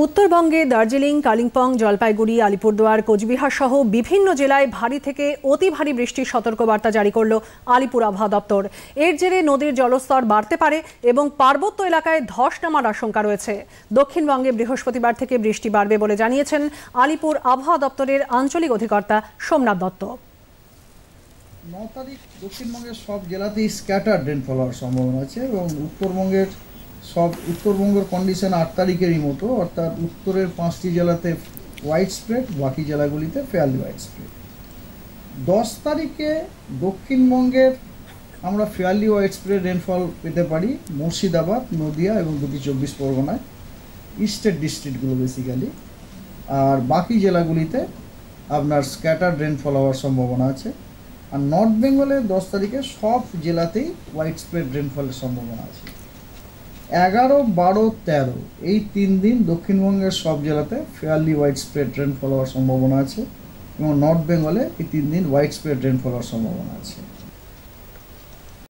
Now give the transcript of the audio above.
উত্তরবঙ্গে দার্জিলিং, কালিম্পং, জলপাইগুড়ি, আলিপুরদুয়ার, কোচবিহার সহ বিভিন্ন জেলায় ভারী থেকে অতি ভারী বৃষ্টির সতর্কবার্তা জারি করল আলিপুর আবহাওয়া দপ্তর। এর জেরে নদীর জলস্তর বাড়তে পারে এবং পার্বত্য এলাকায় ধস নামার আশঙ্কা রয়েছে। দক্ষিণবঙ্গে বৃহস্পতিবার থেকে বৃষ্টি বাড়বে বলে জানিয়েছেন আলিপুর আবহাওয়া দপ্তরের আঞ্চলিক অধিকর্তা সোমনাথ দত্ত। 9 তারিখ দক্ষিণবঙ্গের সব জেলাতেই স্ক্যাটার রেনফল হওয়ার সম্ভাবনা আছে এবং উত্তরবঙ্গের কন্ডিশন 8 তারিখেরই মতো, অর্থাৎ উত্তরের 5টি জেলাতে হোয়াইট স্প্রেড, বাকি জেলাগুলিতে ফেয়ারলি হোয়াইট স্প্রেড। 10 তারিখে দক্ষিণবঙ্গের আমরা ফেয়ারলি হোয়াইট স্প্রেড রেনফল পেতে পারি মুর্শিদাবাদ, নদিয়া এবং 2টি 24 পরগনায়, ইস্টের ডিস্ট্রিক্টগুলো বেসিক্যালি। আর বাকি জেলাগুলিতে আপনার স্ক্যাটার রেনফল হওয়ার সম্ভাবনা আছে। আর নর্থ বেঙ্গলে 10 তারিখে সব জেলাতেই হোয়াইট স্প্রেড রেনফলের সম্ভাবনা আছে। 11, 12, 13 এই 3 দিন দক্ষিণবঙ্গের সব জেলাতে ফেয়ারলি হোয়াইট স্প্রেড রেনফল হওয়ার সম্ভাবনা আছে এবং নর্থ বেঙ্গলে এই 3 দিন হোয়াইট স্প্রেড রেনফল হওয়ার সম্ভাবনা আছে।